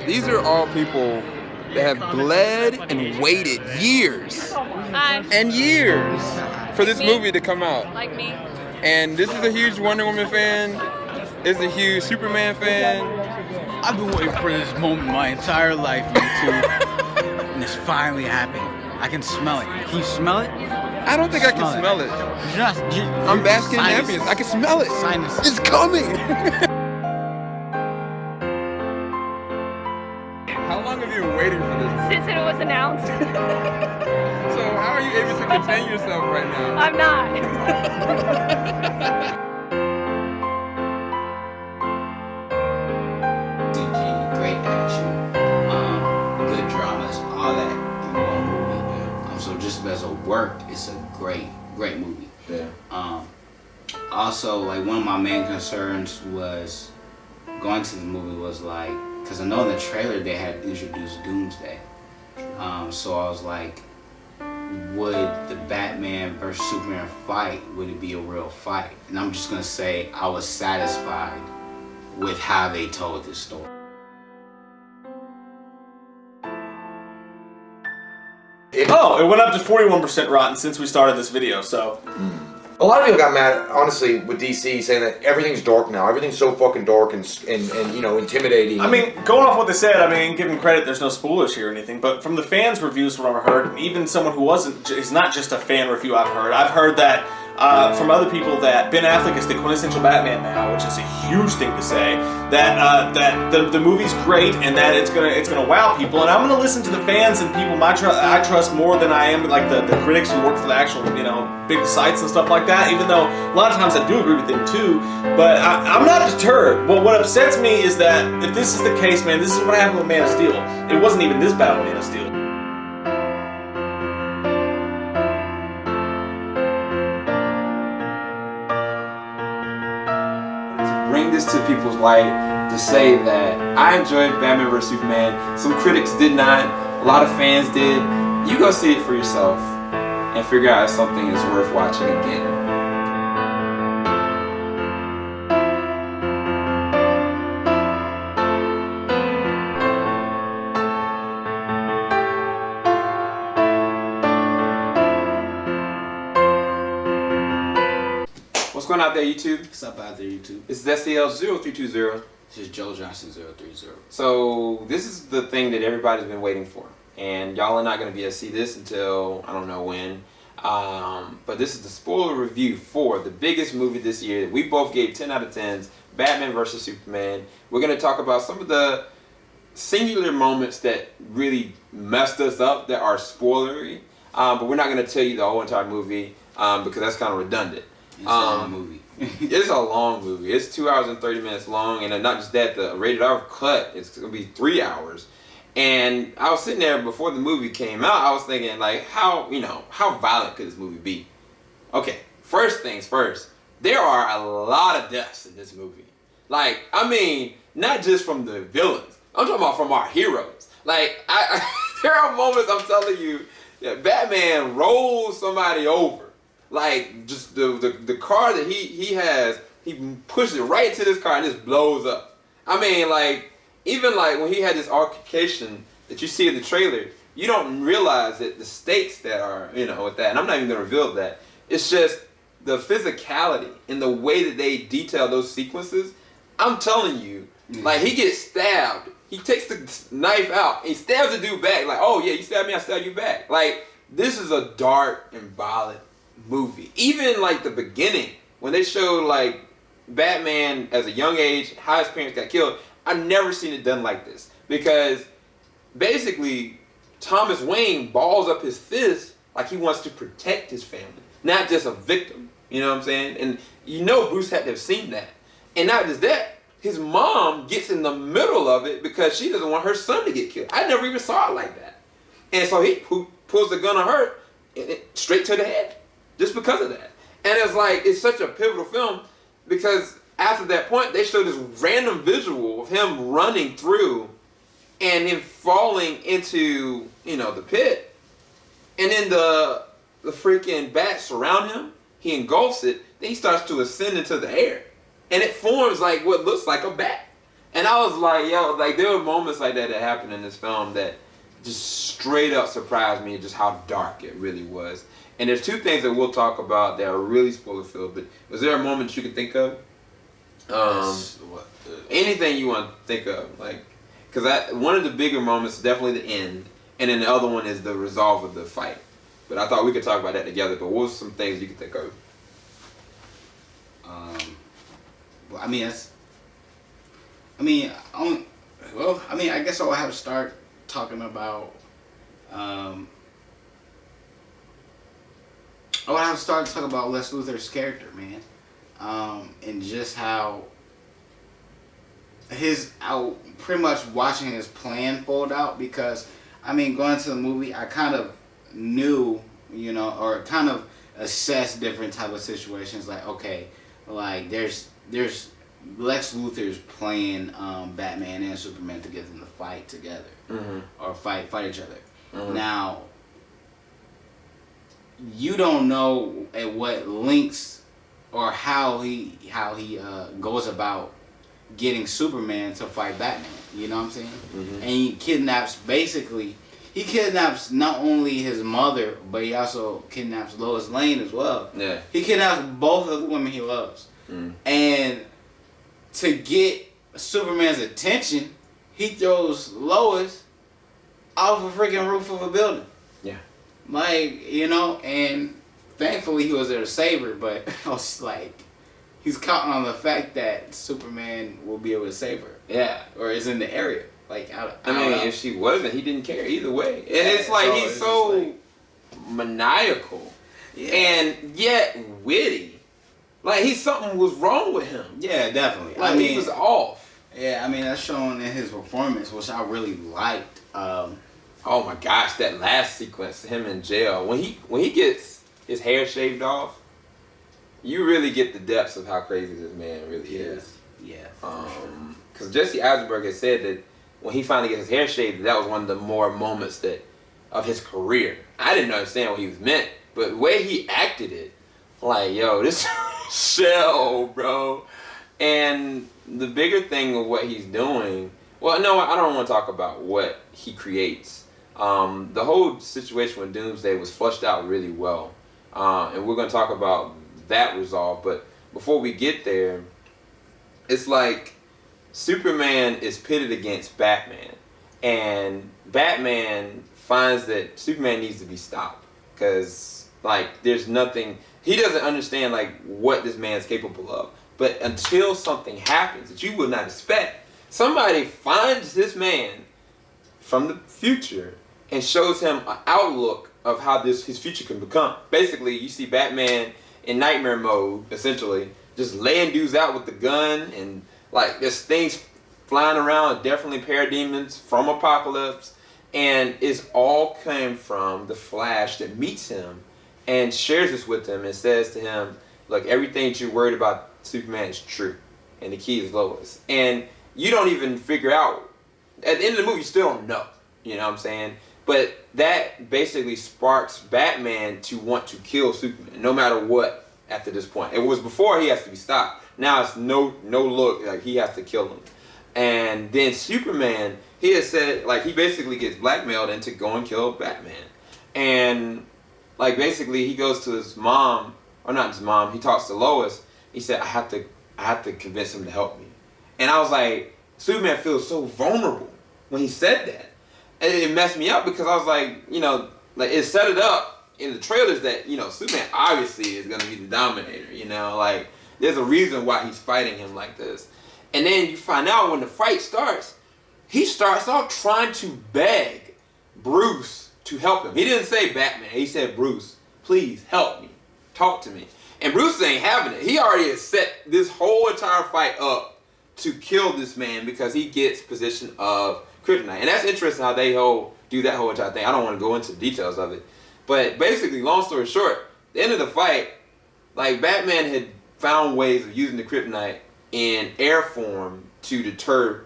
These are all people that have bled and waited years and years for this movie to come out. Like me. And this is a huge Wonder Woman fan. This is a huge Superman fan. I've been waiting for this moment my entire life, YouTube. And it's finally happening. I can smell it. Can you smell it? I don't think I can smell it. I'm basking in happiness. I can smell it. Sinus. It's coming. How long have you been waiting for this? Since it was announced. So how are you able to contain yourself right now? I'm not. Great action, good dramas, all that in one movie. So just as a work, it's a great movie. Yeah. Also, like one of my main concerns was going to the movie was like, because I know in the trailer they had introduced Doomsday. So I was like, would the Batman versus Superman fight, would it be a real fight? And I'm just gonna say I was satisfied with how they told this story. Oh, it went up to 41% rotten since we started this video, so. A lot of people got mad, honestly, with DC saying that everything's dark now. Everything's so fucking dark and you know, intimidating. I mean, going off what they said, I mean, give them credit, there's no spoilers here or anything, but from the fans' reviews, what I've heard, and even someone who is not just a fan review I've heard that from other people that Ben Affleck is the quintessential Batman now, which is a huge thing to say. That the movie's great and that it's gonna wow people. And I'm gonna listen to the fans and people I trust more than I am like the critics who work for the actual big sites and stuff like that. Even though a lot of times I do agree with them too, but I'm not deterred. But what upsets me is that if this is the case, man, this is what happened with Man of Steel. It wasn't even this bad with Man of Steel. Bring this to people's light to say that I enjoyed Batman vs Superman. Some critics did not. A lot of fans did. You go see it for yourself and figure out if something is worth watching again. What's going on out there, YouTube? What's up out there, YouTube? This is SCL0320. This is Joe Johnson 030. So this is the thing that everybody's been waiting for, and y'all are not going to be able to see this until I don't know when. But this is the spoiler review for the biggest movie this year. We both gave 10 out of 10s, Batman vs Superman. We're going to talk about some of the singular moments that really messed us up that are spoilery, but we're not going to tell you the whole entire movie because that's kind of redundant. It's a long movie. It's a long movie. It's 2 hours and 30 minutes long, and not just that, the rated R cut is going to be 3 hours. And I was sitting there before the movie came out, I was thinking, like, how violent could this movie be? Okay, first things first, there are a lot of deaths in this movie. Like, I mean, not just from the villains. I'm talking about from our heroes. Like, there are moments, I'm telling you, that Batman rolls somebody over. Like, just the car that he has, he pushes it right into this car and just blows up. I mean, like, even like when he had this altercation that you see in the trailer, you don't realize that the stakes that are, with that. And I'm not even going to reveal that. It's just the physicality and the way that they detail those sequences. I'm telling you, like, he gets stabbed. He takes the knife out and he stabs the dude back. Like, oh yeah, you stabbed me, I stabbed you back. Like, this is a dark and violent movie. Even like the beginning when they showed like Batman as a young age, how his parents got killed, I've never seen it done like this, because basically Thomas Wayne balls up his fist like he wants to protect his family, not just a victim. You know what I'm saying? And Bruce had to have seen that. And not just that, his mom gets in the middle of it because she doesn't want her son to get killed. I never even saw it like that. And so he pulls the gun on her straight to the head. Just because of that. And it's like, it's such a pivotal film because after that point, they show this random visual of him running through and him falling into, the pit. And then the freaking bats surround him. He engulfs it. Then he starts to ascend into the air. And it forms like what looks like a bat. And I was like, yo, like there were moments like that happened in this film that just straight up surprised me just how dark it really was. And there's two things that we'll talk about that are really spoiler filled. But was there a moment you could think of? Anything you want to think of, like, because one of the bigger moments is definitely the end, and then the other one is the resolve of the fight. But I thought we could talk about that together. But what was some things you could think of? Well, I mean, I guess I'll have to start talking about. I would have to start talking about Les Luthor's character, man, and just how pretty much watching his plan fold out. Because I mean, going to the movie, I kind of knew, or kind of assessed different type of situations. Like, okay, like there's Lex Luthor's playing Batman and Superman to get them to fight together, or fight each other. Now, you don't know at what lengths or how he goes about getting Superman to fight Batman. You know what I'm saying? And he kidnaps not only his mother, but he also kidnaps Lois Lane as well. Yeah. He kidnaps both of the women he loves. And to get Superman's attention, he throws Lois off a freaking roof of a building. Yeah. Like, and thankfully he was there to save her, but I was like, he's counting on the fact that Superman will be able to save her. Yeah. Or is in the area. Like, I mean, if she wasn't, he didn't care either way. And it's like, he's so maniacal. Yeah. And yet witty. Like, something was wrong with him. Yeah, definitely. Like, he was off. Yeah, I mean, that's shown in his performance, which I really liked. Oh my gosh, that last sequence, him in jail, when he gets his hair shaved off, you really get the depths of how crazy this man really is. Yeah. Because Jesse Eisenberg has said that when he finally gets his hair shaved, that was one of the more moments of his career. I didn't understand what he was meant, but the way he acted it, like, yo, this shell, bro. And the bigger thing of what he's doing, well, no, I don't want to talk about what he creates. The whole situation with Doomsday was fleshed out really well. And we're going to talk about that resolve. But before we get there, it's like Superman is pitted against Batman. And Batman finds that Superman needs to be stopped. Because, like, there's nothing... He doesn't understand, like, what this man's capable of. But until something happens that you would not expect, somebody finds this man from the future and shows him an outlook of how his future can become. Basically, you see Batman in nightmare mode, essentially, just laying dudes out with the gun, and like there's things flying around, definitely parademons from Apocalypse, and it's all came from the Flash that meets him and shares this with him and says to him, look, everything that you're worried about Superman is true, and the key is Lois. And you don't even figure out, at the end of the movie, you still don't know, you know what I'm saying? But that basically sparks Batman to want to kill Superman, no matter what, after this point. It was before he has to be stopped. Now it's no look, like he has to kill him. And then Superman, he has said, like, he basically gets blackmailed into go and kill Batman. And, like, basically he goes to his mom, or not his mom, he talks to Lois. He said, I have to convince him to help me. And I was like, Superman feels so vulnerable when he said that. And it messed me up because I was like, like it set it up in the trailers that, Superman obviously is going to be the dominator, like there's a reason why he's fighting him like this. And then you find out when the fight starts, he starts off trying to beg Bruce to help him. He didn't say Batman, he said, Bruce, please help me, talk to me. And Bruce ain't having it. He already has set this whole entire fight up to kill this man because he gets possession of kryptonite. And that's interesting how they do that whole entire thing. I don't want to go into the details of it. But basically, long story short, the end of the fight, like Batman had found ways of using the kryptonite in air form to deter,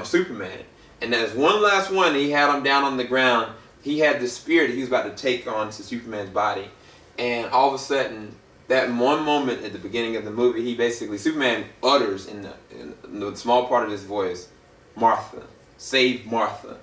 Superman. And there's one last one, he had him down on the ground. He had the spear that he was about to take on to Superman's body. And all of a sudden, that one moment at the beginning of the movie, Superman utters in the small part of his voice, Martha, save Martha.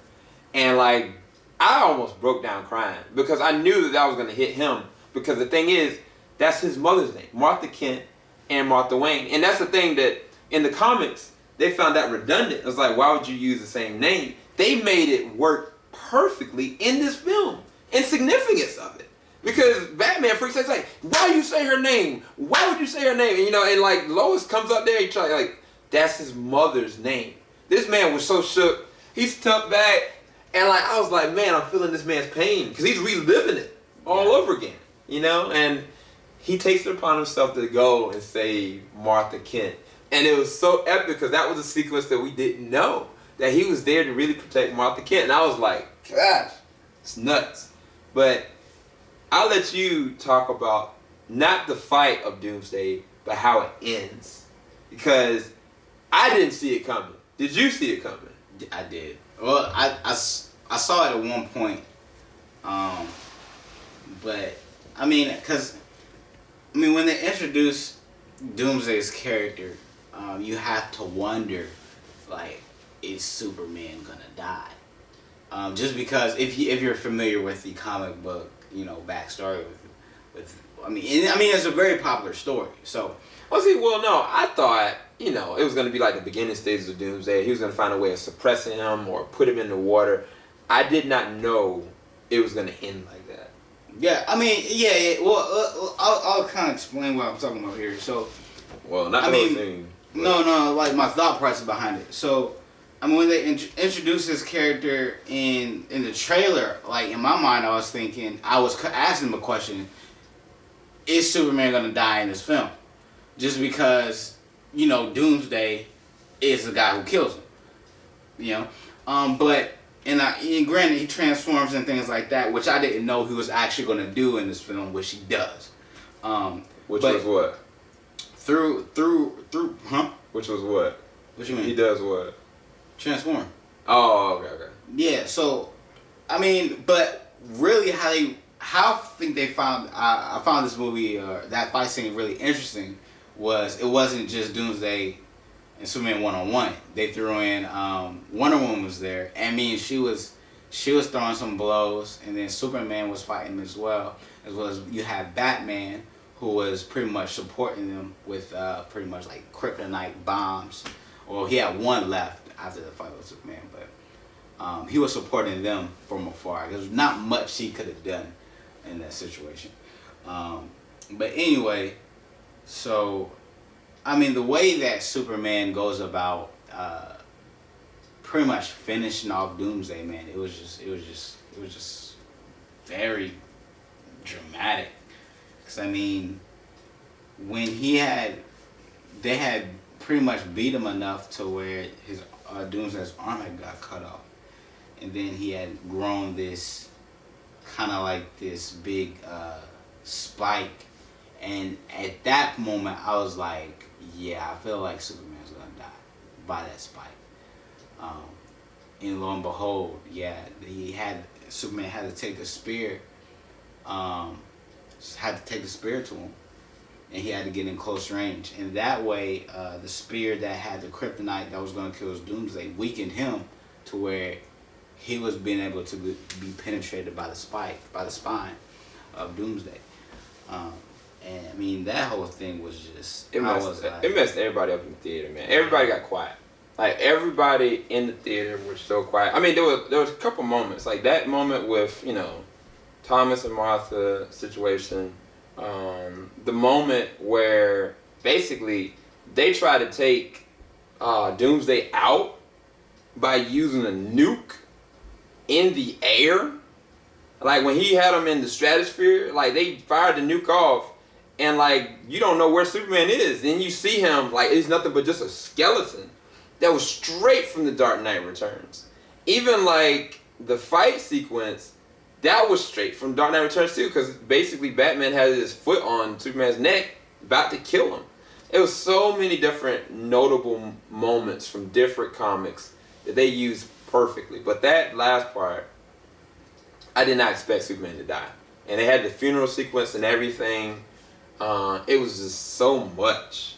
And like, I almost broke down crying because I knew that was going to hit him, because the thing is, that's his mother's name, Martha Kent and Martha Wayne. And that's the thing that in the comics, they found that redundant. It was like, why would you use the same name? They made it work perfectly in this film, and significance of it. Because Batman freaks out, like, why you say her name? Why would you say her name? And, you know, and like Lois comes up there, he try like, that's his mother's name. This man was so shook. He's tucked back, and like I was like, man, I'm feeling this man's pain because he's reliving it all over again, you know. And he takes it upon himself to go and save Martha Kent, and it was so epic because that was a sequence that we didn't know, that he was there to really protect Martha Kent, and I was like, gosh, it's nuts. But I'll let you talk about not the fight of Doomsday, but how it ends. Because I didn't see it coming. Did you see it coming? I did. Well, I saw it at one point. But, I mean, when they introduced Doomsday's character, you have to wonder, like, is Superman gonna die? Just because if you're familiar with the comic book, you know, backstory with I mean it's a very popular story. So, no, I thought, you know, it was gonna be like the beginning stages of Doomsday. He was gonna find a way of suppressing him or put him in the water. I did not know it was gonna end like that. Yeah, I mean, yeah. Well, I'll kind of explain what I'm talking about here. So, well, not the whole thing. No, like my thought process behind it. So, I mean, when they introduced his character in the trailer, like, in my mind, I was thinking, I was asking the question, is Superman going to die in this film? Just because, you know, Doomsday is the guy who kills him. You know? But, and granted, he transforms and things like that, which I didn't know he was actually going to do in this film, which he does. Which was what? Through, huh? Which was what? What you mean? He does what? Transform. Oh, okay. Yeah, so, I mean, but really how I think they found, I found this movie, that fight scene really interesting, was it wasn't just Doomsday and Superman one-on-one. They threw in, Wonder Woman was there. I mean, she was throwing some blows, and then Superman was fighting as well as you have Batman, who was pretty much supporting them with pretty much like kryptonite bombs. Well, he had one left after the fight with Superman, but he was supporting them from afar. There's not much he could have done in that situation. But anyway, so, I mean, the way that Superman goes about pretty much finishing off Doomsday, man, it was just very dramatic. Because, I mean, when they had pretty much beat him enough to where his Doomsday's arm had got cut off, and then he had grown this kind of like this big spike, and at that moment I was like, yeah, I feel like Superman's gonna die by that spike. And lo and behold, yeah, Superman had to take the spear, to him. And he had to get in close range. And that way, the spear that had the kryptonite that was going to kill his Doomsday weakened him to where he was being able to be penetrated by the spine of Doomsday. And I mean, that whole thing was just... It messed everybody up in the theater, man. Everybody got quiet. Like, everybody in the theater was so quiet. I mean, there was a couple moments. Like, that moment with, you know, Thomas and Martha situation... the moment where basically they try to take Doomsday out by using a nuke in the air. Like when he had him in the stratosphere, like they fired the nuke off and like you don't know where Superman is. Then you see him like it's nothing but just a skeleton that was straight from the Dark Knight Returns. Even like the fight sequence, that was straight from Dark Knight Returns too, because basically Batman had his foot on Superman's neck, about to kill him. It was so many different notable moments from different comics that they used perfectly. But that last part, I did not expect Superman to die. And they had the funeral sequence and everything. It was just so much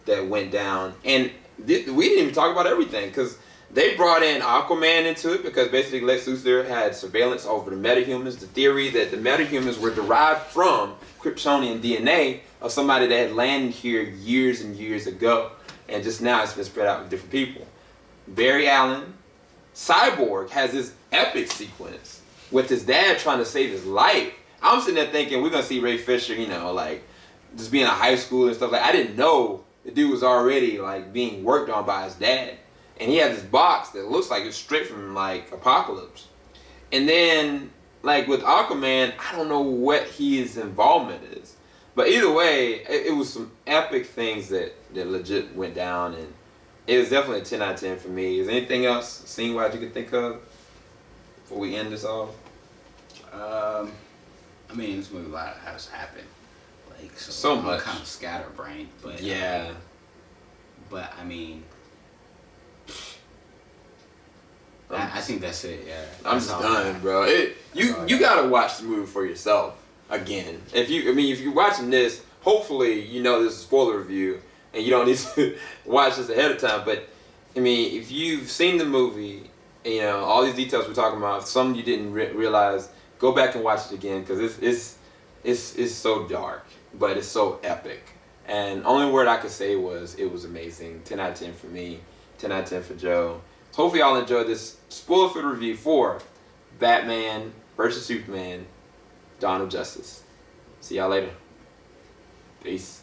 that went down. And we didn't even talk about everything because they brought in Aquaman into it because basically Lex Luthor had surveillance over the metahumans. The theory that the metahumans were derived from Kryptonian DNA of somebody that had landed here years and years ago, and just now it's been spread out with different people. Barry Allen, Cyborg has this epic sequence with his dad trying to save his life. I'm sitting there thinking we're gonna see Ray Fisher, you know, like just being in high school and stuff. Like I didn't know the dude was already like being worked on by his dad, and he had this box that looks like it's straight from like Apocalypse. And then like with Aquaman, I don't know what his involvement is, but either way, it was some epic things that legit went down, and it was definitely a 10 out of 10 for me. Is there anything else scene-wise you could think of before we end this off? I mean, this movie a lot has happened. Like so I'm much. kind of scatterbrained, but Yeah. But I mean, I think that's it. Yeah, I'm That's just all done, bro. You gotta watch the movie for yourself again. If you're watching this, hopefully you know this is a spoiler review and you don't need to watch this ahead of time. But I mean, if you've seen the movie, you know all these details we're talking about. Some you didn't realize. Go back and watch it again because it's so dark, but it's so epic. And only word I could say was it was amazing. 10 out of 10 for me. 10 out of 10 for Joe. Hopefully y'all enjoyed this spoiler-free review for Batman vs. Superman, Dawn of Justice. See y'all later. Peace.